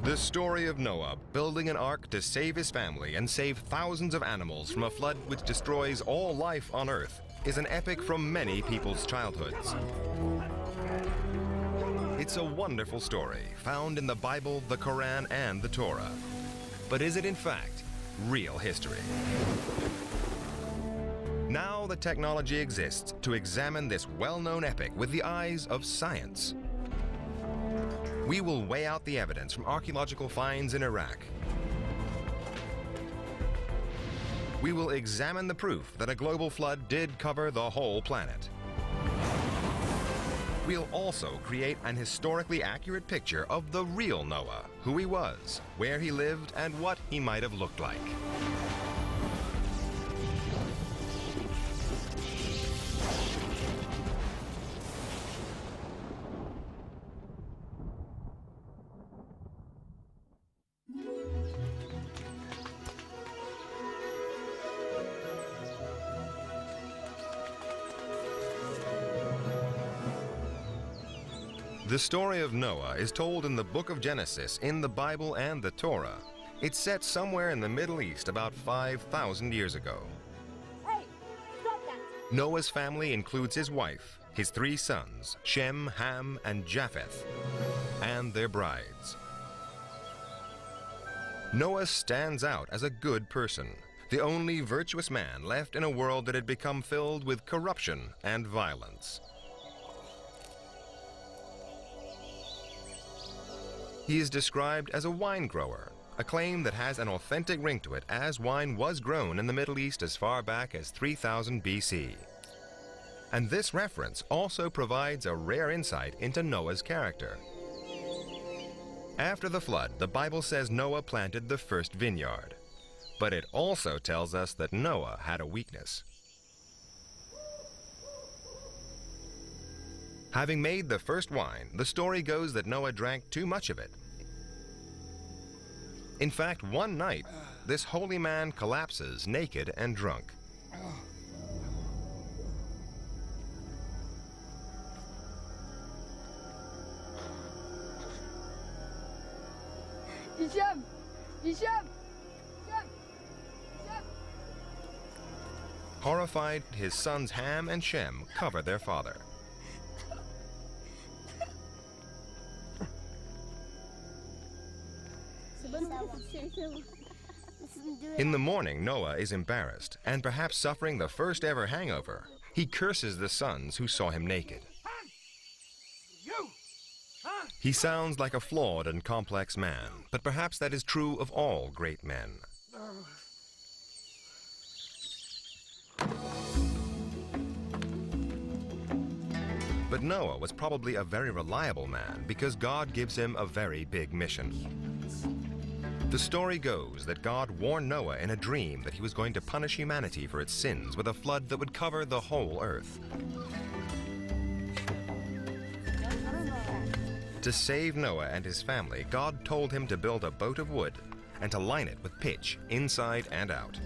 The story of Noah building an ark to save his family and save thousands of animals from a flood which destroys all life on Earth is an epic from many people's childhoods. It's a wonderful story found in the Bible, the Quran, and the Torah. But is it in fact real history? Now the technology exists to examine this well-known epic with the eyes of science. We will weigh out the evidence from archaeological finds in Iraq. We will examine the proof that a global flood did cover the whole planet. We'll also create an historically accurate picture of the real Noah, who he was, where he lived, and what he might have looked like. The story of Noah is told in the book of Genesis, in the Bible and the Torah. It's set somewhere in the Middle East about 5,000 years ago. Hey, stop that! Noah's family includes his wife, his 3 sons, Shem, Ham, and Japheth, and their brides. Noah stands out as a good person, the only virtuous man left in a world that had become filled with corruption and violence. He is described as a wine grower, a claim that has an authentic ring to it, as wine was grown in the Middle East as far back as 3000 BC. And this reference also provides a rare insight into Noah's character. After the flood, the Bible says Noah planted the first vineyard. But it also tells us that Noah had a weakness. Having made the first wine, the story goes that Noah drank too much of it. In fact, one night, this holy man collapses naked and drunk. Hisham! Hisham! Horrified, his sons Ham and Shem cover their father. In the morning, Noah is embarrassed and perhaps suffering the first ever hangover. He curses the sons who saw him naked. He sounds like a flawed and complex man, but perhaps that is true of all great men. But Noah was probably a very reliable man because God gives him a very big mission. The story goes that God warned Noah in a dream that he was going to punish humanity for its sins with a flood that would cover the whole earth. To save Noah and his family, God told him to build a boat of wood and to line it with pitch inside and out.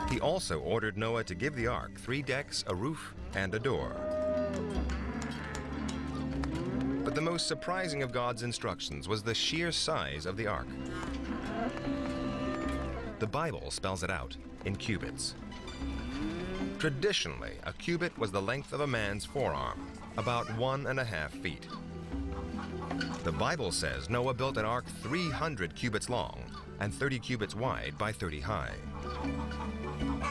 He also ordered Noah to give the ark 3 decks, a roof, and a door. But the most surprising of God's instructions was the sheer size of the ark. The Bible spells it out in cubits. Traditionally, a cubit was the length of a man's forearm, about 1.5 feet. The Bible says Noah built an ark 300 cubits long and 30 cubits wide by 30 high.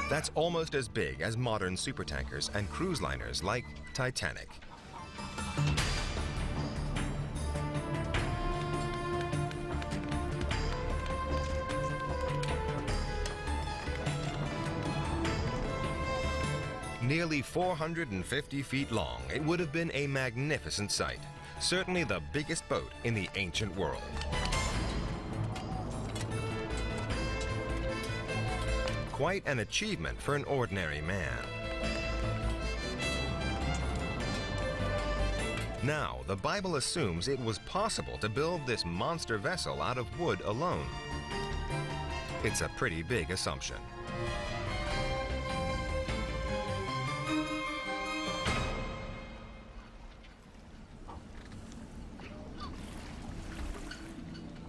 That's almost as big as modern supertankers and cruise liners like Titanic. Nearly 450 feet long, it would have been a magnificent sight. Certainly the biggest boat in the ancient world. Quite an achievement for an ordinary man. Now, the Bible assumes it was possible to build this monster vessel out of wood alone. It's a pretty big assumption.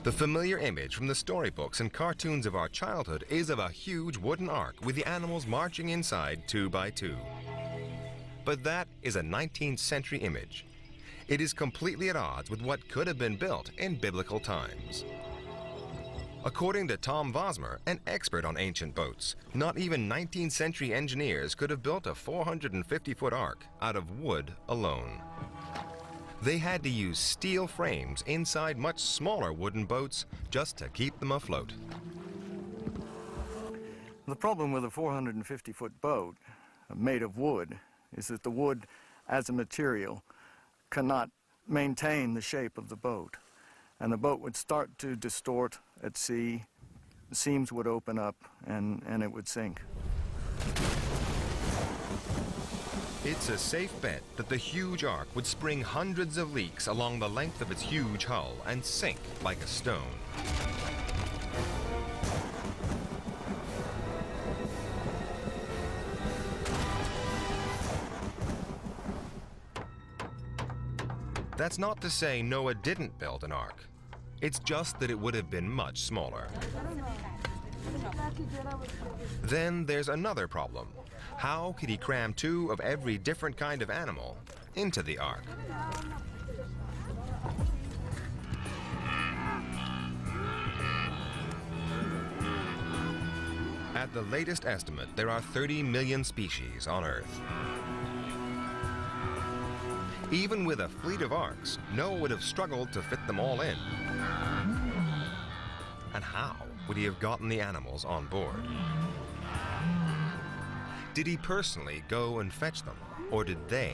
The familiar image from the storybooks and cartoons of our childhood is of a huge wooden ark with the animals marching inside 2 by 2. But that is a 19th century image. It is completely at odds with what could have been built in biblical times. According to Tom Vosmer, an expert on ancient boats, not even 19th century engineers could have built a 450-foot ark out of wood alone. They had to use steel frames inside much smaller wooden boats just to keep them afloat. The problem with a 450-foot boat made of wood is that the wood as a material cannot maintain the shape of the boat. And the boat would start to distort at sea, the seams would open up, and it would sink. It's a safe bet that the huge ark would spring hundreds of leaks along the length of its huge hull and sink like a stone. That's not to say Noah didn't build an ark. It's just that it would have been much smaller. Then there's another problem. How could he cram 2 of every different kind of animal into the ark? At the latest estimate, there are 30 million species on Earth. Even with a fleet of arks, Noah would have struggled to fit them all in. And how would he have gotten the animals on board? Did he personally go and fetch them, or did they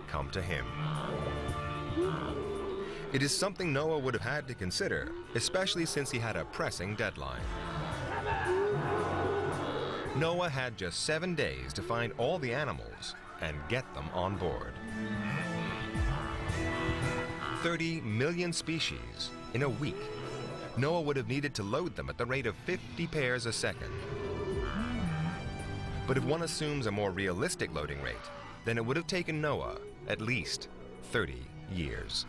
come to him? It is something Noah would have had to consider, especially since he had a pressing deadline. Noah had just 7 days to find all the animals and get them on board. 30 million species in a week. Noah would have needed to load them at the rate of 50 pairs a second. But if one assumes a more realistic loading rate, then it would have taken Noah at least 30 years.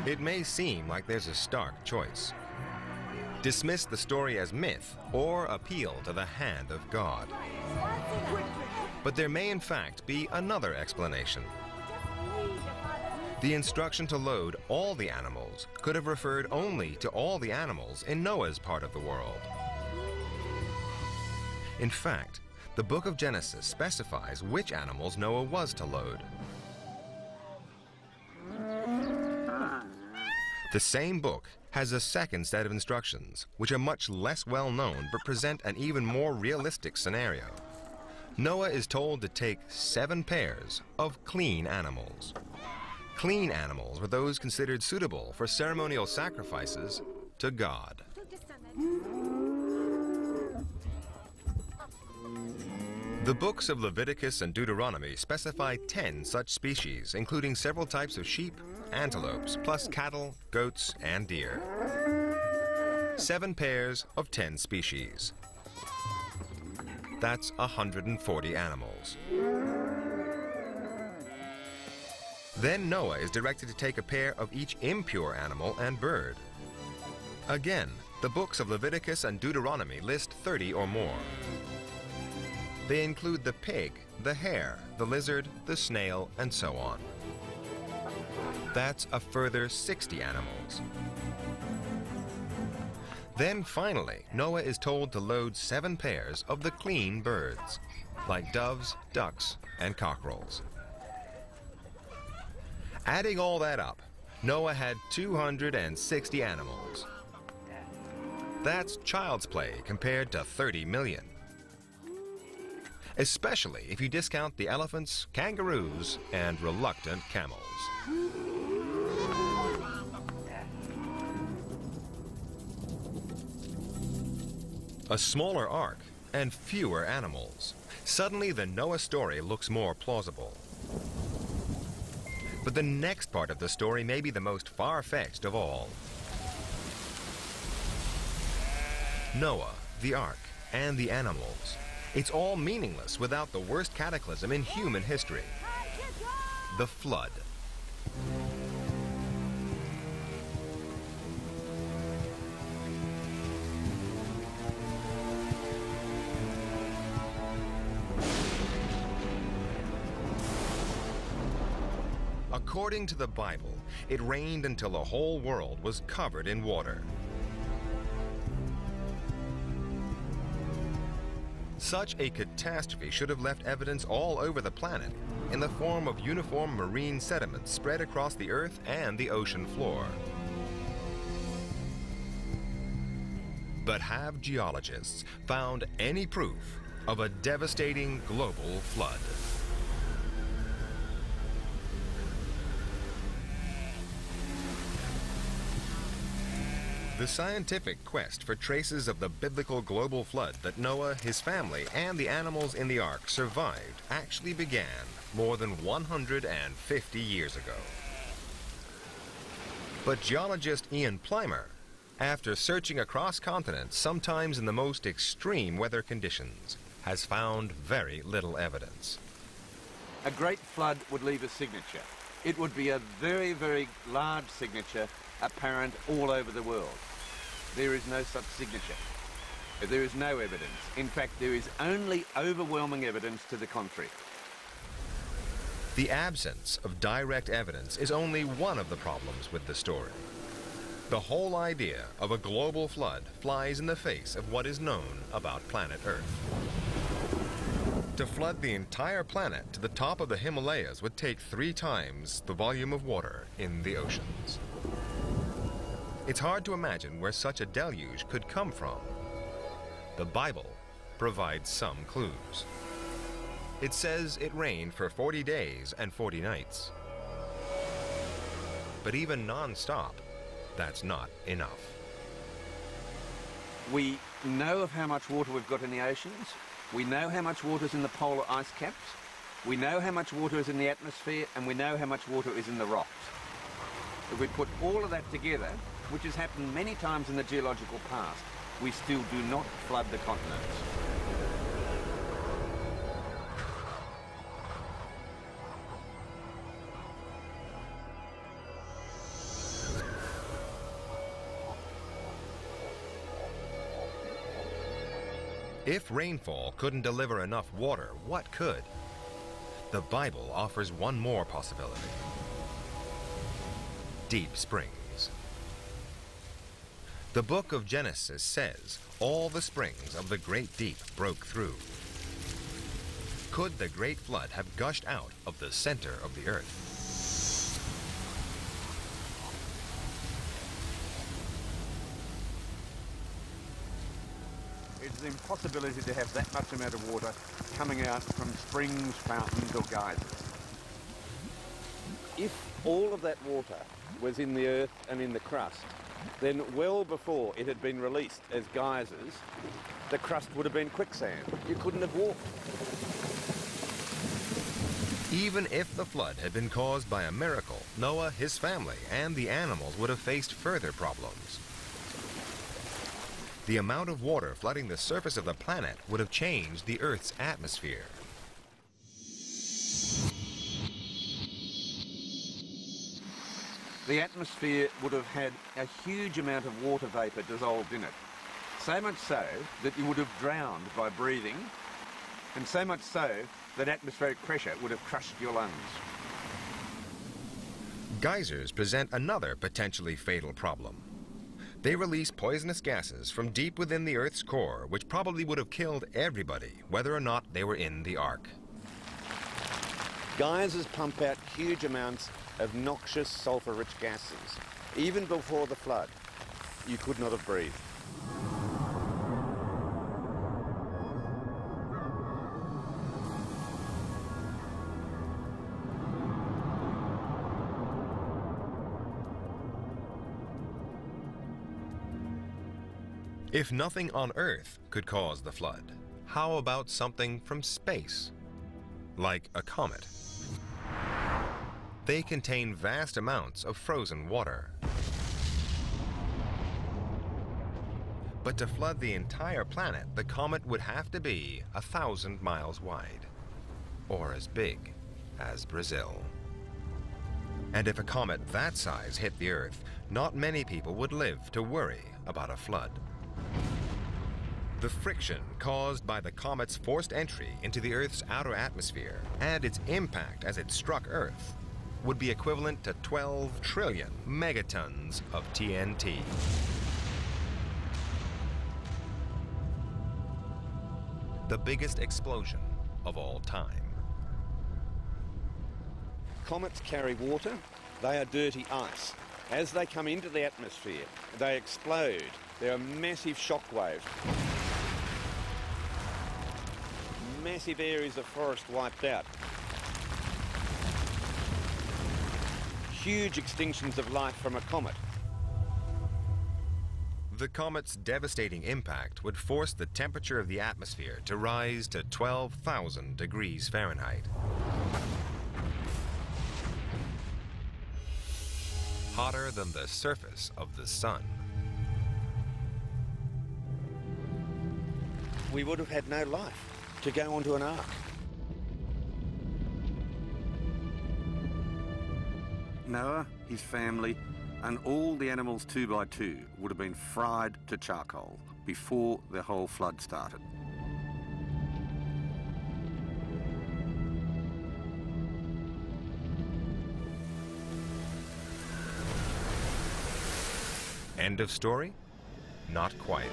It may seem like there's a stark choice. Dismiss the story as myth or appeal to the hand of God. But there may in fact be another explanation. The instruction to load all the animals could have referred only to all the animals in Noah's part of the world. In fact, the book of Genesis specifies which animals Noah was to load. The same book has a second set of instructions, which are much less well known but present an even more realistic scenario. Noah is told to take 7 pairs of clean animals. Clean animals were those considered suitable for ceremonial sacrifices to God. The books of Leviticus and Deuteronomy specify 10 such species, including several types of sheep, antelopes, plus cattle, goats, and deer. 7 pairs of 10 species. That's 140 animals. Then Noah is directed to take a pair of each impure animal and bird. Again, the books of Leviticus and Deuteronomy list 30 or more. They include the pig, the hare, the lizard, the snail, and so on. That's a further 60 animals. Then finally, Noah is told to load 7 pairs of the clean birds, like doves, ducks, and cockerels. Adding all that up, Noah had 260 animals. That's child's play compared to 30 million. Especially if you discount the elephants, kangaroos, and reluctant camels. A smaller ark and fewer animals. Suddenly the Noah story looks more plausible. But the next part of the story may be the most far-fetched of all. Noah the ark, and the animals. It's all meaningless without the worst cataclysm in human history, the flood. According to the Bible, it rained until the whole world was covered in water. Such a catastrophe should have left evidence all over the planet in the form of uniform marine sediments spread across the earth and the ocean floor. But have geologists found any proof of a devastating global flood? The scientific quest for traces of the biblical global flood that Noah, his family, and the animals in the ark survived actually began more than 150 years ago. But geologist Ian Plimer, after searching across continents, sometimes in the most extreme weather conditions, has found very little evidence. A great flood would leave a signature. It would be a very, very large signature apparent all over the world. There is no such signature. There is no evidence. In fact, there is only overwhelming evidence to the contrary. The absence of direct evidence is only one of the problems with the story. The whole idea of a global flood flies in the face of what is known about planet Earth. To flood the entire planet to the top of the Himalayas would take 3 times the volume of water in the oceans. It's hard to imagine where such a deluge could come from. The Bible provides some clues. It says it rained for 40 days and 40 nights. But even non-stop, that's not enough. We know of how much water we've got in the oceans. We know how much water is in the polar ice caps. We know how much water is in the atmosphere, and we know how much water is in the rocks. If we put all of that together, which has happened many times in the geological past, we still do not flood the continents. If rainfall couldn't deliver enough water, what could? The Bible offers one more possibility. Deep springs. The book of Genesis says all the springs of the great deep broke through. Could the great flood have gushed out of the center of the earth? It's an impossibility to have that much amount of water coming out from springs, fountains or geysers. If all of that water was in the earth and in the crust, then well before it had been released as geysers, the crust would have been quicksand. You couldn't have walked. Even if the flood had been caused by a miracle, Noah, his family, and the animals would have faced further problems. The amount of water flooding the surface of the planet would have changed the Earth's atmosphere. The atmosphere would have had a huge amount of water vapour dissolved in it. So much so that you would have drowned by breathing, and so much so that atmospheric pressure would have crushed your lungs. Geysers present another potentially fatal problem. They release poisonous gases from deep within the Earth's core, which probably would have killed everybody, whether or not they were in the Ark. Geysers pump out huge amounts of noxious sulfur-rich gases. Even before the flood, you could not have breathed. If nothing on Earth could cause the flood, how about something from space? Like a comet. They contain vast amounts of frozen water. But to flood the entire planet, the comet would have to be 1,000 miles wide, or as big as Brazil. And if a comet that size hit the Earth, not many people would live to worry about a flood. The friction caused by the comet's forced entry into the Earth's outer atmosphere and its impact as it struck Earth would be equivalent to 12 trillion megatons of TNT. The biggest explosion of all time. Comets carry water. They are dirty ice. As they come into the atmosphere, they explode. There are massive shock waves. Massive areas of forest wiped out. Huge extinctions of life from a comet. The comet's devastating impact would force the temperature of the atmosphere to rise to 12,000 degrees Fahrenheit. Hotter than the surface of the sun. We would have had no life to go onto an ark. Noah, his family, and all the animals 2 by 2 would have been fried to charcoal before the whole flood started. End of story? Not quite.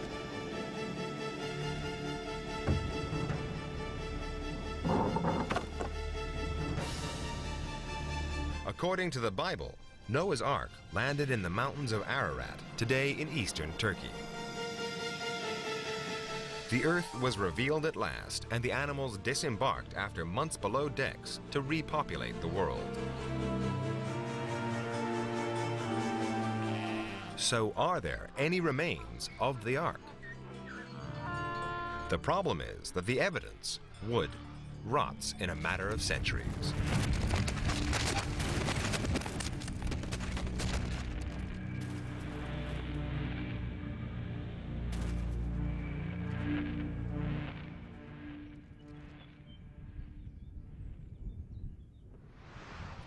According to the Bible, Noah's Ark landed in the mountains of Ararat, today in eastern Turkey. The earth was revealed at last, and the animals disembarked after months below decks to repopulate the world. So are there any remains of the Ark? The problem is that the evidence, wood, rots in a matter of centuries.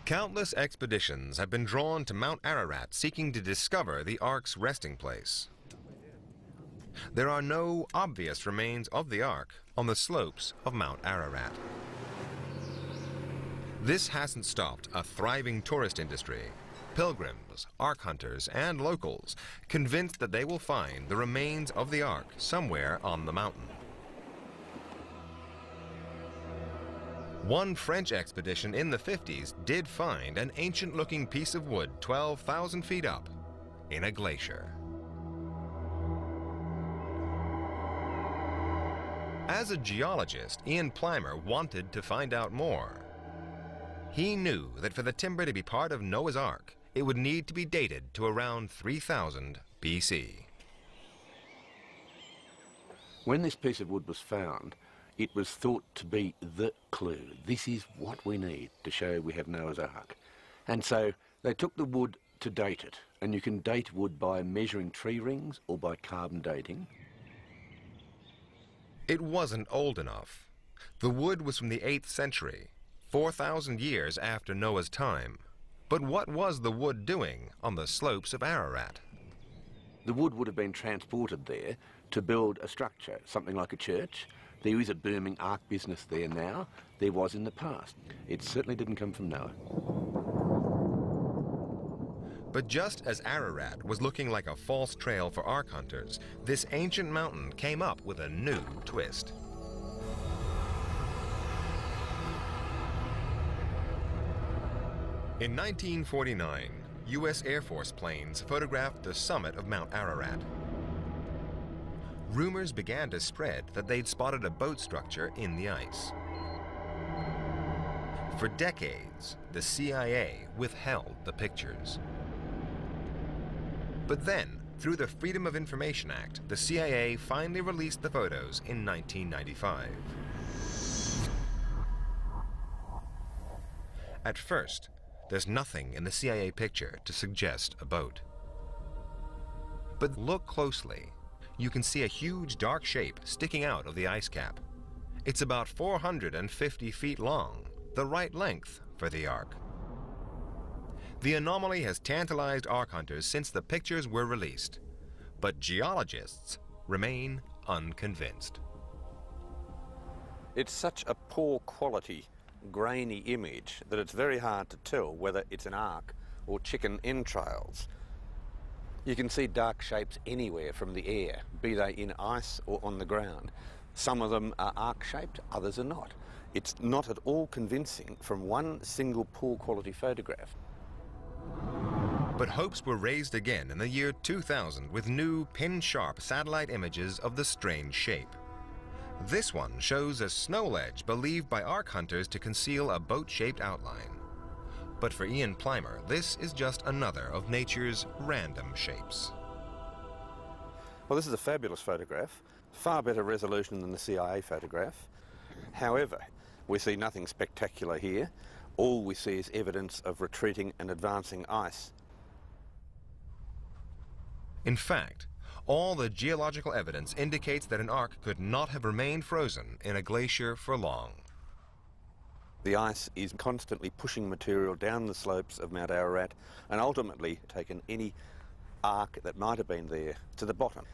Countless expeditions have been drawn to Mount Ararat seeking to discover the Ark's resting place. There are no obvious remains of the Ark on the slopes of Mount Ararat. This hasn't stopped a thriving tourist industry, pilgrims, Ark hunters, and locals convinced that they will find the remains of the Ark somewhere on the mountain. One French expedition in the 50s did find an ancient-looking piece of wood 12,000 feet up in a glacier. As a geologist, Ian Plimer wanted to find out more. He knew that for the timber to be part of Noah's Ark, it would need to be dated to around 3000 BC. When this piece of wood was found, it was thought to be the clue. This is what we need to show we have Noah's Ark. And so they took the wood to date it. And you can date wood by measuring tree rings or by carbon dating. It wasn't old enough. The wood was from the 8th century, 4,000 years after Noah's time. But what was the wood doing on the slopes of Ararat? The wood would have been transported there to build a structure, something like a church. There is a booming ark business there now. There was in the past. It certainly didn't come from Noah. But just as Ararat was looking like a false trail for ark hunters, this ancient mountain came up with a new twist. In 1949, U.S. Air Force planes photographed the summit of Mount Ararat. Rumors began to spread that they'd spotted a boat structure in the ice. For decades, the CIA withheld the pictures. But then, through the Freedom of Information Act, the CIA finally released the photos in 1995. At first, there's nothing in the CIA picture to suggest a boat. But look closely. you can see a huge dark shape sticking out of the ice cap. It's about 450 feet long, the right length for the Ark. The anomaly has tantalized Ark hunters since the pictures were released, but geologists remain unconvinced. It's such a poor quality, grainy image that it's very hard to tell whether it's an ark or chicken entrails. You can see dark shapes anywhere from the air, be they in ice or on the ground. Some of them are ark-shaped, others are not. It's not at all convincing from one single poor quality photograph. But hopes were raised again in the year 2000 with new pin-sharp satellite images of the strange shape. This one shows a snow ledge believed by Ark hunters to conceal a boat-shaped outline. But for Ian Plimer, this is just another of nature's random shapes. Well, this is a fabulous photograph, far better resolution than the CIA photograph. However, we see nothing spectacular here. All we see is evidence of retreating and advancing ice. In fact, all the geological evidence indicates that an Ark could not have remained frozen in a glacier for long. The ice is constantly pushing material down the slopes of Mount Ararat and ultimately taken any Ark that might have been there to the bottom.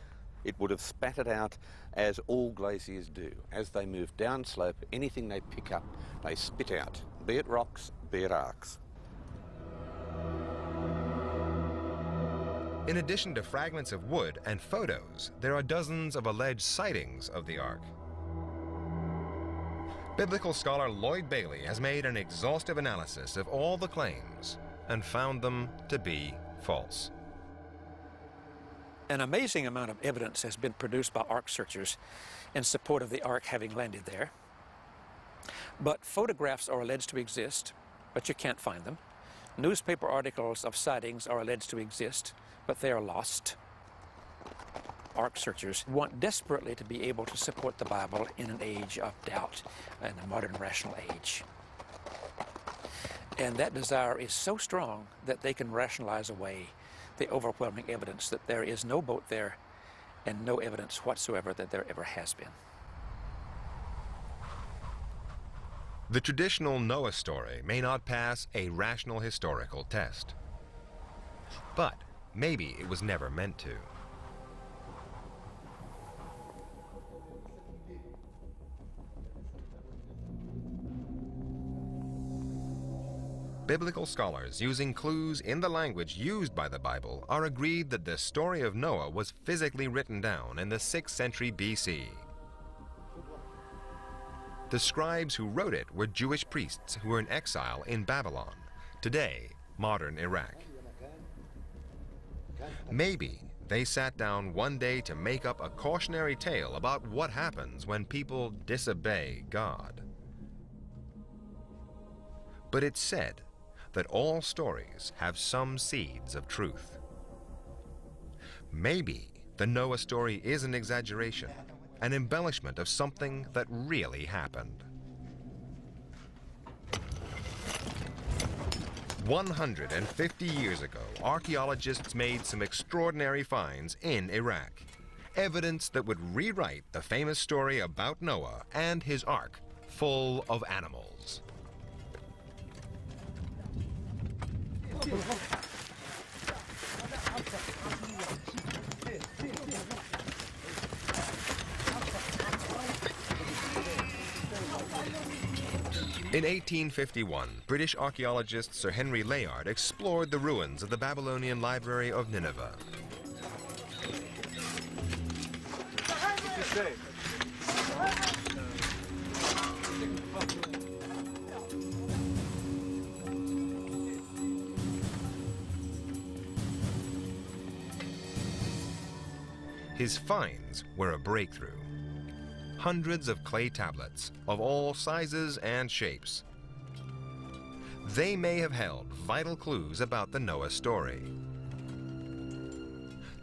It would have spat it out as all glaciers do. As they move downslope, anything they pick up, they spit out, be it rocks, be it arks. In addition to fragments of wood and photos, there are dozens of alleged sightings of the Ark. Biblical scholar Lloyd Bailey has made an exhaustive analysis of all the claims and found them to be false. An amazing amount of evidence has been produced by Ark searchers in support of the Ark having landed there. But photographs are alleged to exist, but you can't find them. Newspaper articles of sightings are alleged to exist, but they are lost. Ark searchers want desperately to be able to support the Bible in an age of doubt, in the modern rational age. And that desire is so strong that they can rationalize away the overwhelming evidence that there is no boat there and no evidence whatsoever that there ever has been. The traditional Noah story may not pass a rational historical test, but maybe it was never meant to. Biblical scholars, using clues in the language used by the Bible, are agreed that the story of Noah was physically written down in the 6th century BC. The scribes who wrote it were Jewish priests who were in exile in Babylon, today modern Iraq. Maybe they sat down one day to make up a cautionary tale about what happens when people disobey God. But it's said that all stories have some seeds of truth. Maybe the Noah story is an exaggeration, an embellishment of something that really happened. 150 years ago, archaeologists made some extraordinary finds in Iraq, evidence that would rewrite the famous story about Noah and his ark full of animals. In 1851, British archaeologist Sir Henry Layard explored the ruins of the Babylonian Library of Nineveh. His finds were a breakthrough. Hundreds of clay tablets of all sizes and shapes. They may have held vital clues about the Noah story.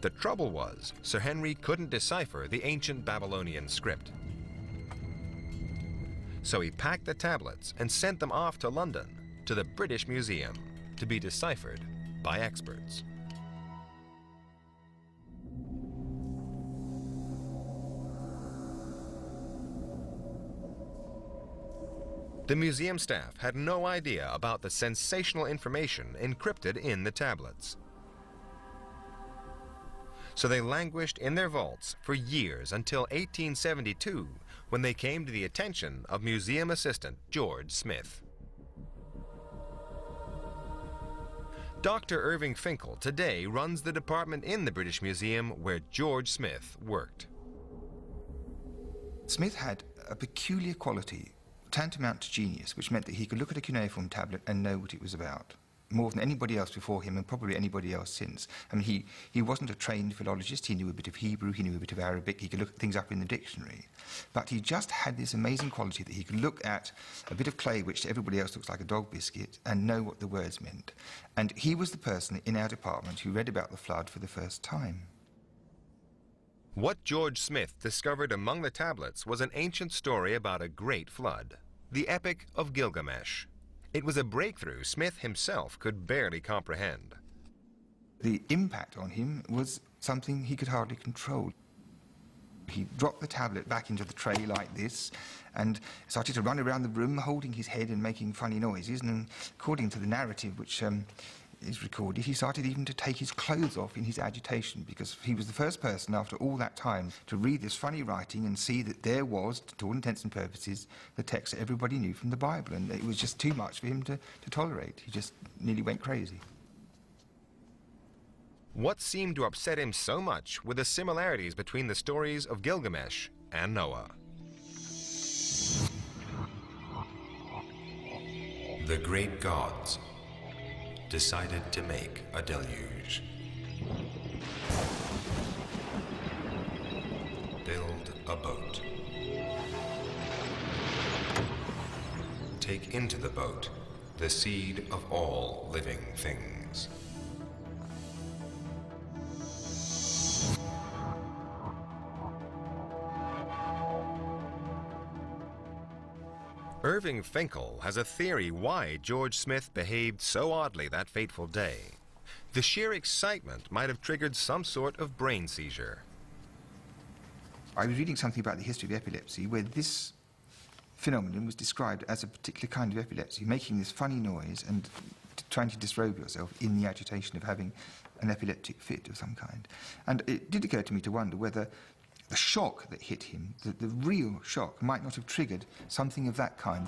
The trouble was, Sir Henry couldn't decipher the ancient Babylonian script. So he packed the tablets and sent them off to London, to the British Museum, to be deciphered by experts. The museum staff had no idea about the sensational information encrypted in the tablets. So they languished in their vaults for years until 1872, when they came to the attention of museum assistant George Smith. Dr. Irving Finkel today runs the department in the British Museum where George Smith worked. Smith had a peculiar quality, tantamount to genius, which meant that he could look at a cuneiform tablet and know what it was about, more than anybody else before him and probably anybody else since. I mean, he wasn't a trained philologist. He knew a bit of Hebrew, he knew a bit of Arabic, he could look things up in the dictionary. But he just had this amazing quality that he could look at a bit of clay which to everybody else looks like a dog biscuit and know what the words meant. And he was the person in our department who read about the flood for the first time. What George Smith discovered among the tablets was an ancient story about a great flood, the Epic of Gilgamesh. It was a breakthrough Smith himself could barely comprehend. The impact on him was something he could hardly control. He dropped the tablet back into the tray like this and started to run around the room holding his head and making funny noises, and according to the narrative which is recorded, he started even to take his clothes off in his agitation, because he was the first person after all that time to read this funny writing and see that there was, to all intents and purposes, the text that everybody knew from the Bible, and it was just too much for him to tolerate. He just nearly went crazy. What seemed to upset him so much were the similarities between the stories of Gilgamesh and Noah. The great gods decided to make a deluge. Build a boat. Take into the boat the seed of all living things. Irving Finkel has a theory why George Smith behaved so oddly that fateful day. The sheer excitement might have triggered some sort of brain seizure. I was reading something about the history of epilepsy where this phenomenon was described as a particular kind of epilepsy, making this funny noise and trying to disrobe yourself in the agitation of having an epileptic fit of some kind. And it did occur to me to wonder whether the shock that hit him, the real shock, might not have triggered something of that kind.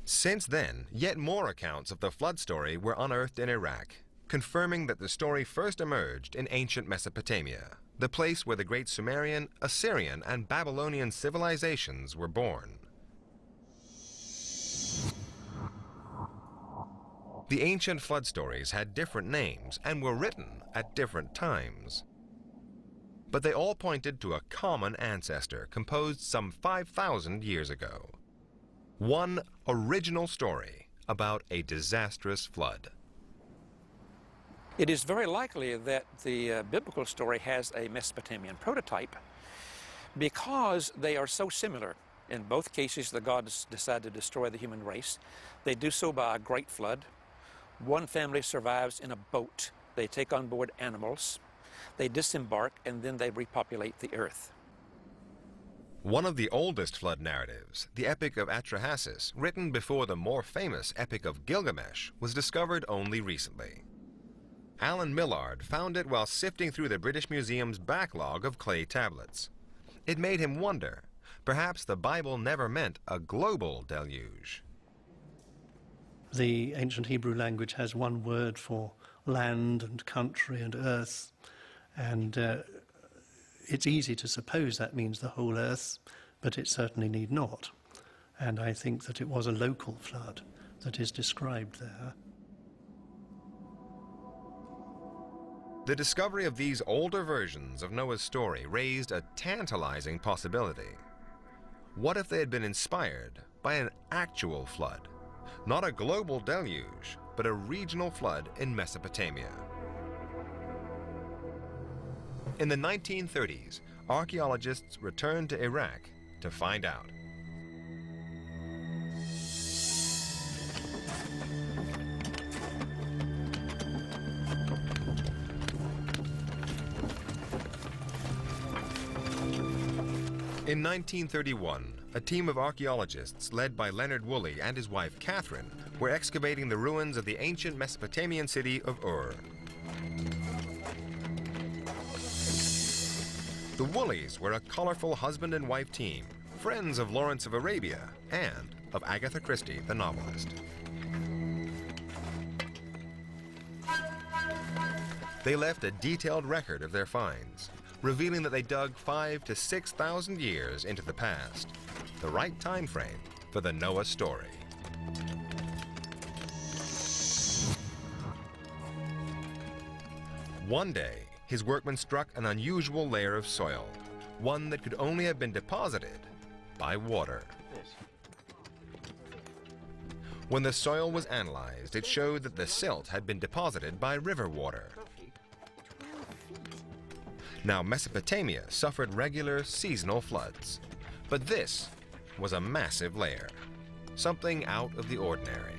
Since then, yet more accounts of the flood story were unearthed in Iraq, confirming that the story first emerged in ancient Mesopotamia, the place where the great Sumerian, Assyrian, and Babylonian civilizations were born. The ancient flood stories had different names and were written at different times. But they all pointed to a common ancestor composed some 5,000 years ago. One original story about a disastrous flood. It is very likely that the biblical story has a Mesopotamian prototype because they are so similar. In both cases, the gods decide to destroy the human race. They do so by a great flood. One family survives in a boat. They take on board animals. They disembark, and then they repopulate the earth. One of the oldest flood narratives, the Epic of Atrahasis, written before the more famous Epic of Gilgamesh, was discovered only recently. Alan Millard found it while sifting through the British Museum's backlog of clay tablets. It made him wonder, perhaps the Bible never meant a global deluge. The ancient Hebrew language has one word for land and country and earth, and it's easy to suppose that means the whole earth, but it certainly need not. And I think that it was a local flood that is described there. The discovery of these older versions of Noah's story raised a tantalizing possibility. What if they had been inspired by an actual flood? Not a global deluge, but a regional flood in Mesopotamia. In the 1930s, archaeologists returned to Iraq to find out. In 1931, a team of archaeologists led by Leonard Woolley and his wife Catherine were excavating the ruins of the ancient Mesopotamian city of Ur. The Woolleys were a colorful husband and wife team, friends of Lawrence of Arabia and of Agatha Christie, the novelist. They left a detailed record of their finds, revealing that they dug 5,000 to 6,000 years into the past, the right time frame for the Noah story. One day, his workmen struck an unusual layer of soil, one that could only have been deposited by water. When the soil was analyzed, it showed that the silt had been deposited by river water. Now, Mesopotamia suffered regular seasonal floods, but this was a massive layer, something out of the ordinary.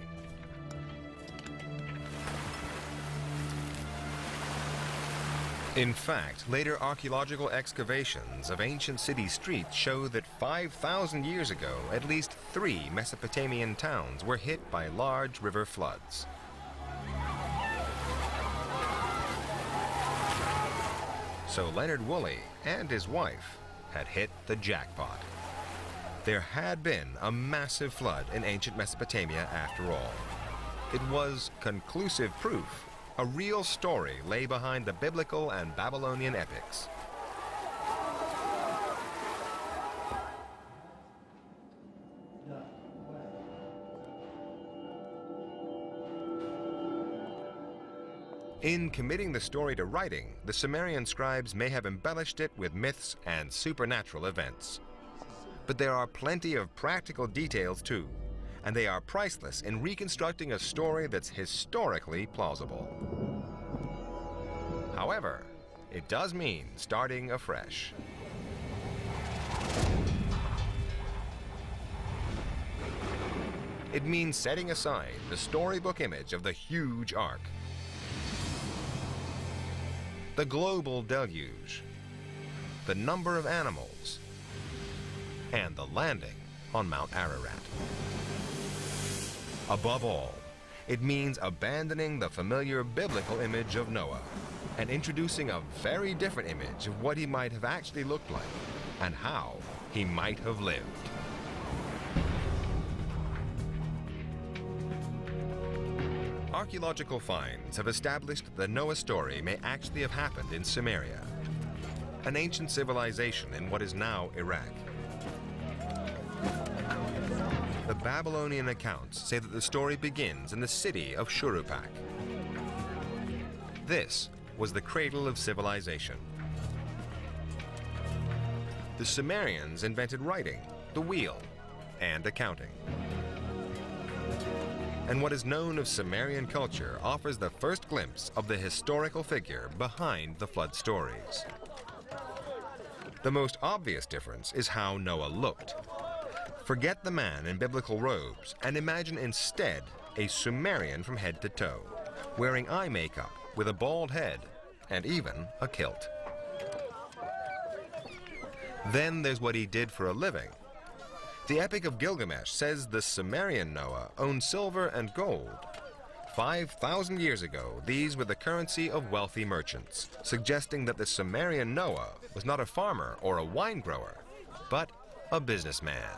In fact, later archaeological excavations of ancient city streets show that 5,000 years ago, at least 3 Mesopotamian towns were hit by large river floods. So Leonard Woolley and his wife had hit the jackpot. There had been a massive flood in ancient Mesopotamia after all. It was conclusive proof a real story lay behind the biblical and Babylonian epics. In committing the story to writing, the Sumerian scribes may have embellished it with myths and supernatural events. But there are plenty of practical details too, and they are priceless in reconstructing a story that's historically plausible. However, it does mean starting afresh. It means setting aside the storybook image of the huge ark, the global deluge, the number of animals, and the landing on Mount Ararat. Above all, it means abandoning the familiar biblical image of Noah and introducing a very different image of what he might have actually looked like and how he might have lived. Archaeological finds have established that the Noah story may actually have happened in Sumeria, an ancient civilization in what is now Iraq. The Babylonian accounts say that the story begins in the city of Shuruppak. This was the cradle of civilization. The Sumerians invented writing, the wheel, and accounting. And what is known of Sumerian culture offers the first glimpse of the historical figure behind the flood stories. The most obvious difference is how Noah looked. Forget the man in biblical robes and imagine instead a Sumerian from head to toe, wearing eye makeup with a bald head and even a kilt. Then there's what he did for a living. The Epic of Gilgamesh says the Sumerian Noah owned silver and gold. 5,000 years ago, these were the currency of wealthy merchants, suggesting that the Sumerian Noah was not a farmer or a wine grower, but a businessman.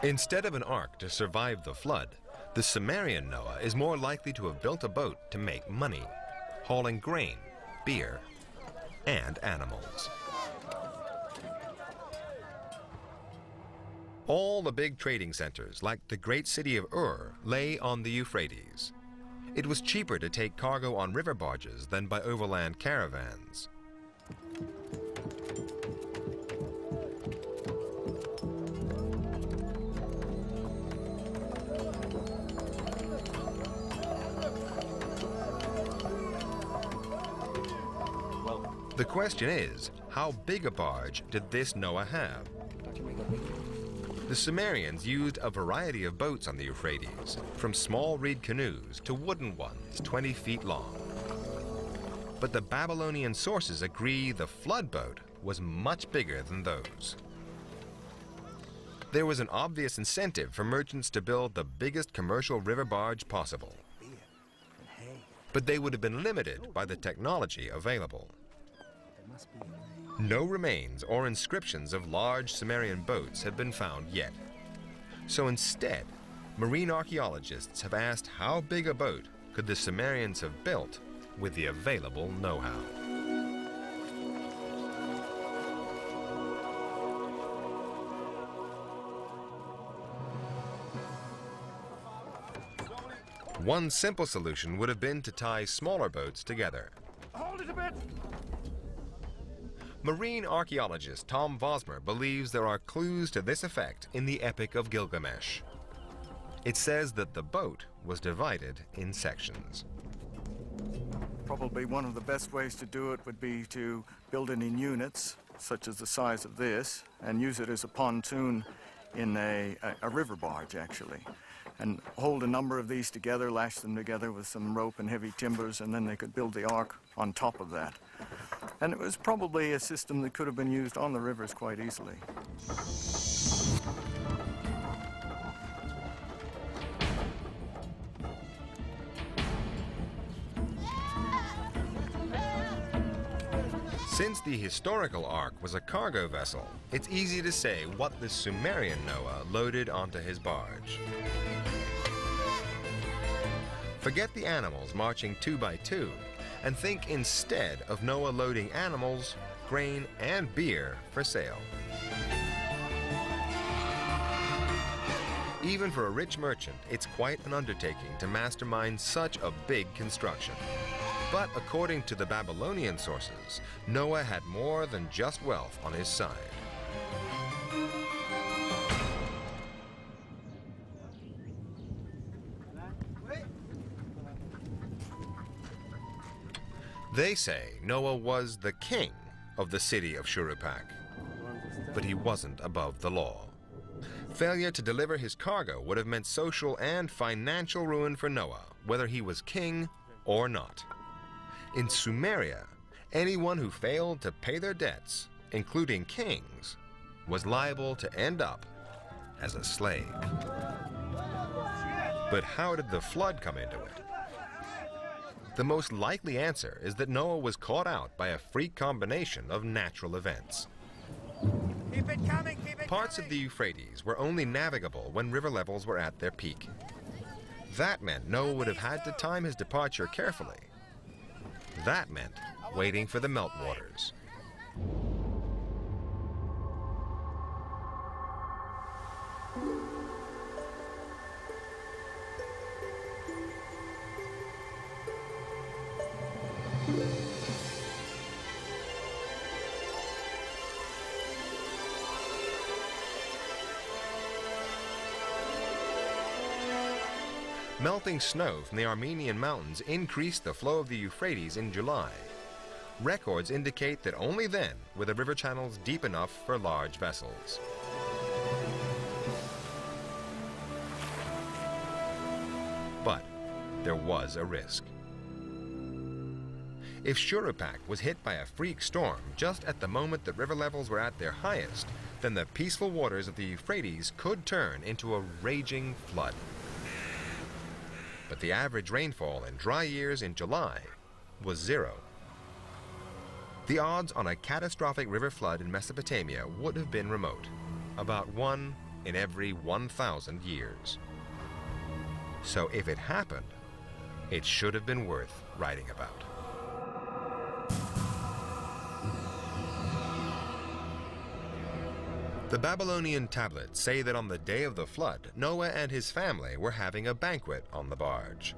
Instead of an ark to survive the flood, the Sumerian Noah is more likely to have built a boat to make money, hauling grain, beer, and animals. All the big trading centers, like the great city of Ur, lay on the Euphrates. It was cheaper to take cargo on river barges than by overland caravans. The question is, how big a barge did this Noah have? The Sumerians used a variety of boats on the Euphrates, from small reed canoes to wooden ones 20 feet long. But the Babylonian sources agree the flood boat was much bigger than those. There was an obvious incentive for merchants to build the biggest commercial river barge possible. But they would have been limited by the technology available. No remains or inscriptions of large Sumerian boats have been found yet. So instead, marine archaeologists have asked how big a boat could the Sumerians have built with the available know-how. One simple solution would have been to tie smaller boats together. Hold it a bit! Marine archaeologist Tom Vosmer believes there are clues to this effect in the Epic of Gilgamesh. It says that the boat was divided in sections. Probably one of the best ways to do it would be to build it in units, such as the size of this, and use it as a pontoon in a river barge, actually. And hold a number of these together, lash them together with some rope and heavy timbers, and then they could build the ark on top of that. And it was probably a system that could have been used on the rivers quite easily. Since the historical ark was a cargo vessel, it's easy to say what the Sumerian Noah loaded onto his barge. Forget the animals marching 2 by 2, and think instead of Noah loading animals, grain, and beer for sale. Even for a rich merchant, it's quite an undertaking to mastermind such a big construction. But according to the Babylonian sources, Noah had more than just wealth on his side. They say Noah was the king of the city of Shuruppak, but he wasn't above the law. Failure to deliver his cargo would have meant social and financial ruin for Noah, whether he was king or not. In Sumeria, anyone who failed to pay their debts, including kings, was liable to end up as a slave. But how did the flood come into it? The most likely answer is that Noah was caught out by a freak combination of natural events. Keep it coming, keep it Parts coming. of the Euphrates were only navigable when river levels were at their peak. That meant Noah would have had to time his departure carefully. That meant waiting for the meltwaters. Melting snow from the Armenian mountains increased the flow of the Euphrates in July. Records indicate that only then were the river channels deep enough for large vessels. But there was a risk. If Shuruppak was hit by a freak storm just at the moment that river levels were at their highest, then the peaceful waters of the Euphrates could turn into a raging flood. But the average rainfall in dry years in July was 0. The odds on a catastrophic river flood in Mesopotamia would have been remote, about 1 in every 1,000 years. So if it happened, it should have been worth writing about. The Babylonian tablets say that on the day of the flood, Noah and his family were having a banquet on the barge.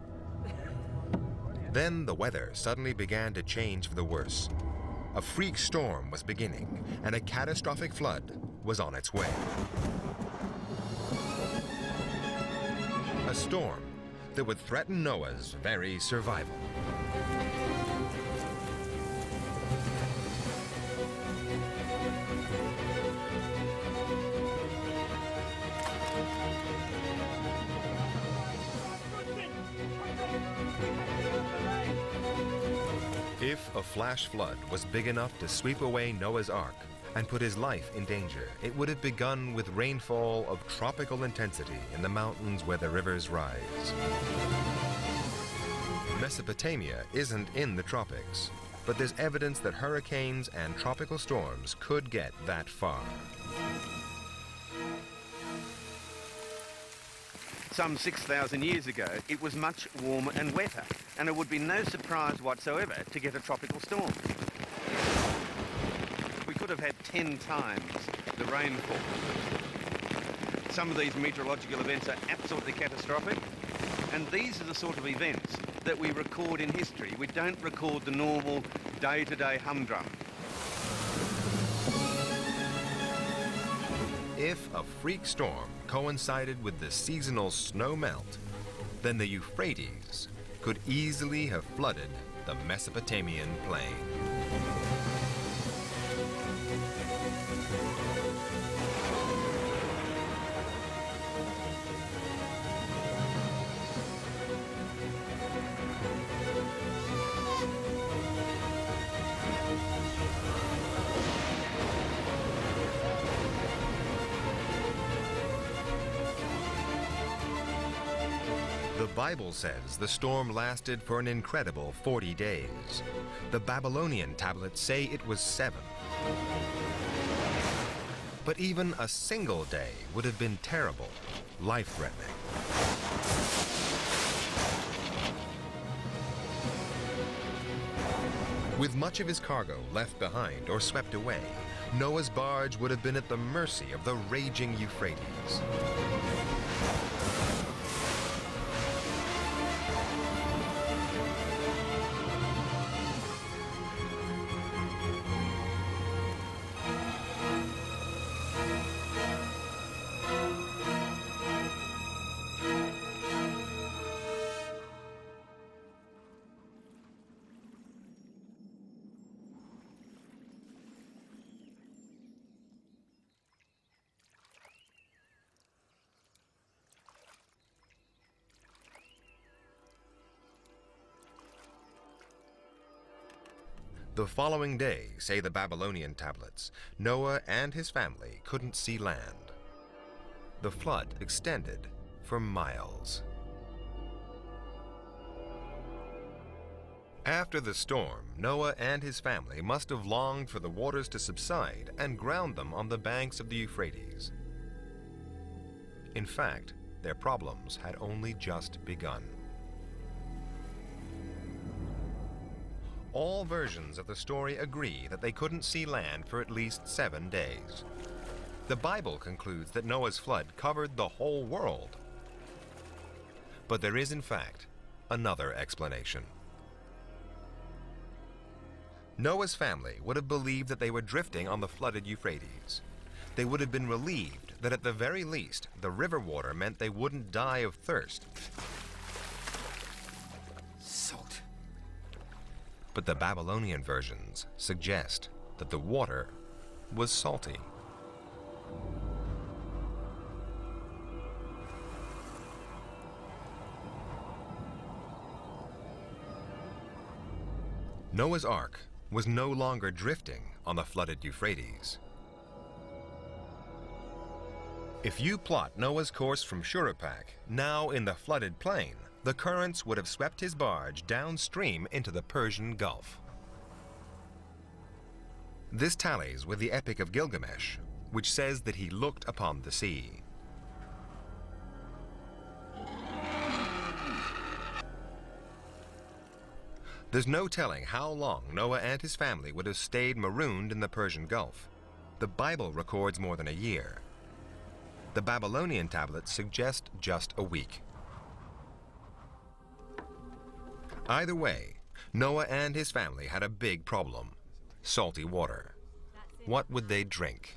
Then the weather suddenly began to change for the worse. A freak storm was beginning, and a catastrophic flood was on its way. A storm that would threaten Noah's very survival. If a flash flood was big enough to sweep away Noah's Ark and put his life in danger, it would have begun with rainfall of tropical intensity in the mountains where the rivers rise. Mesopotamia isn't in the tropics, but there's evidence that hurricanes and tropical storms could get that far. Some 6,000 years ago, it was much warmer and wetter, and it would be no surprise whatsoever to get a tropical storm. We could have had 10 times the rainfall. Some of these meteorological events are absolutely catastrophic, and these are the sort of events that we record in history. We don't record the normal day-to-day humdrum. If a freak storm coincided with the seasonal snow melt, then the Euphrates could easily have flooded the Mesopotamian plain. The Bible says the storm lasted for an incredible 40 days. The Babylonian tablets say it was 7. But even a single day would have been terrible, life-threatening. With much of his cargo left behind or swept away, Noah's barge would have been at the mercy of the raging Euphrates. The following day, say the Babylonian tablets, Noah and his family couldn't see land. The flood extended for miles. After the storm, Noah and his family must have longed for the waters to subside and ground them on the banks of the Euphrates. In fact, their problems had only just begun. All versions of the story agree that they couldn't see land for at least 7 days. The Bible concludes that Noah's flood covered the whole world. But there is, in fact, another explanation. Noah's family would have believed that they were drifting on the flooded Euphrates. They would have been relieved that at the very least, the river water meant they wouldn't die of thirst. Salt. But the Babylonian versions suggest that the water was salty. Noah's Ark was no longer drifting on the flooded Euphrates. If you plot Noah's course from Shuruppak, now in the flooded plain, the currents would have swept his barge downstream into the Persian Gulf. This tallies with the Epic of Gilgamesh, which says that he looked upon the sea. There's no telling how long Noah and his family would have stayed marooned in the Persian Gulf. The Bible records more than a year. The Babylonian tablets suggest just a week. Either way, Noah and his family had a big problem: salty water. What would they drink?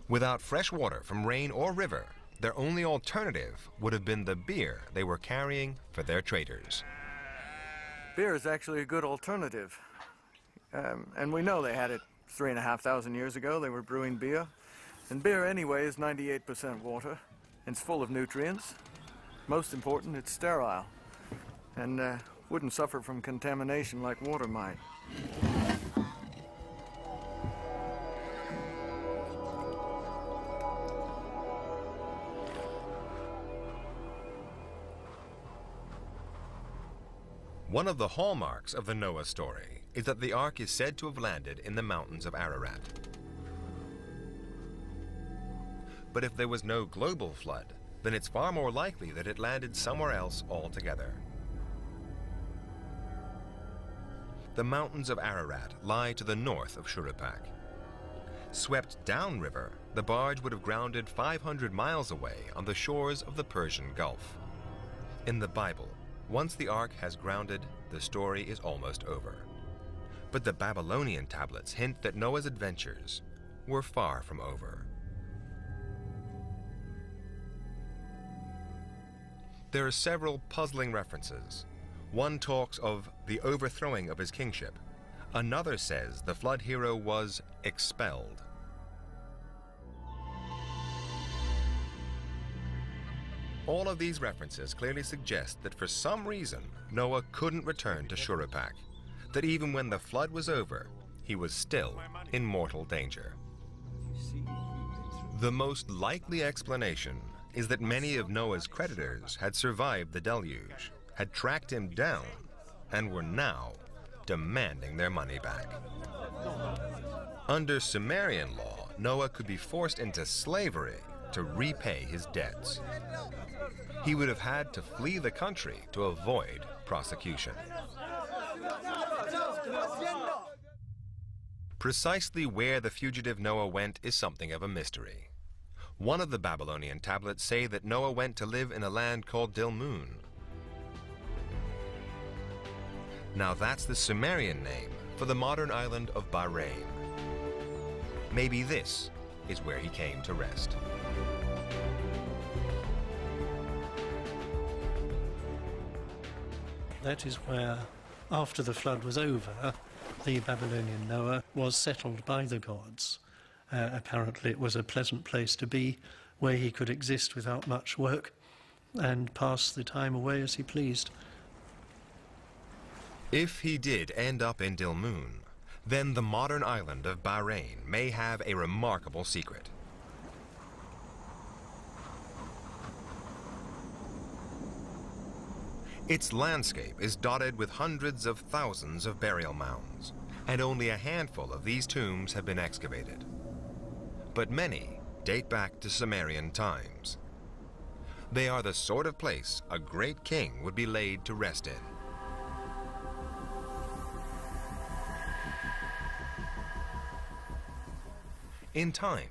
Without fresh water from rain or river, their only alternative would have been the beer they were carrying for their traders. Beer is actually a good alternative. And we know they had it 3,500 years ago. They were brewing beer. And beer anyway is 98% water. It's full of nutrients. Most important, it's sterile. And wouldn't suffer from contamination like water might. One of the hallmarks of the Noah story is that the ark is said to have landed in the mountains of Ararat. But if there was no global flood, then it's far more likely that it landed somewhere else altogether. The mountains of Ararat lie to the north of Shuruppak. Swept downriver, the barge would have grounded 500 miles away on the shores of the Persian Gulf. In the Bible, once the ark has grounded, the story is almost over. But the Babylonian tablets hint that Noah's adventures were far from over. There are several puzzling references. One talks of the overthrowing of his kingship. Another says the flood hero was expelled. All of these references clearly suggest that for some reason, Noah couldn't return to Shuruppak, that even when the flood was over, he was still in mortal danger. The most likely explanation is that many of Noah's creditors had survived the deluge, had tracked him down, and were now demanding their money back. Under Sumerian law, Noah could be forced into slavery to repay his debts. He would have had to flee the country to avoid prosecution. Precisely where the fugitive Noah went is something of a mystery. One of the Babylonian tablets say that Noah went to live in a land called Dilmun. Now that's the Sumerian name for the modern island of Bahrain. Maybe this is where he came to rest. That is where, after the flood was over, the Babylonian Noah was settled by the gods. Apparently it was a pleasant place to be, where he could exist without much work and pass the time away as he pleased. If he did end up in Dilmun, then the modern island of Bahrain may have a remarkable secret. Its landscape is dotted with hundreds of thousands of burial mounds, and only a handful of these tombs have been excavated. But many date back to Sumerian times. They are the sort of place a great king would be laid to rest in. In time,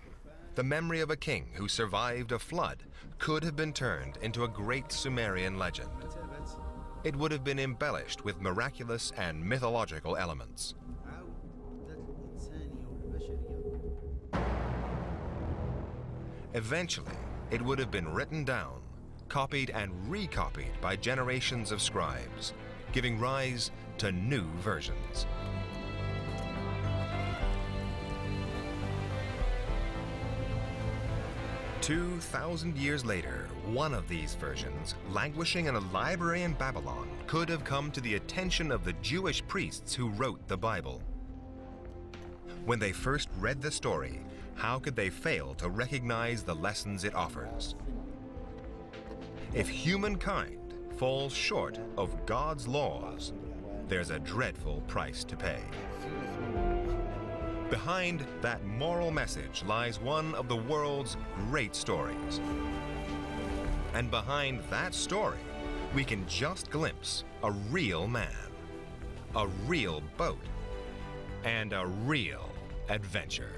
the memory of a king who survived a flood could have been turned into a great Sumerian legend. It would have been embellished with miraculous and mythological elements. Eventually, it would have been written down, copied and recopied by generations of scribes, giving rise to new versions. "2,000 years later, one of these versions, languishing in a library in Babylon, could have come to the attention of the Jewish priests who wrote the Bible. When they first read the story, how could they fail to recognize the lessons it offers? If humankind falls short of God's laws, there's a dreadful price to pay. Behind that moral message lies one of the world's great stories. And behind that story, we can just glimpse a real man, a real boat, and a real adventure.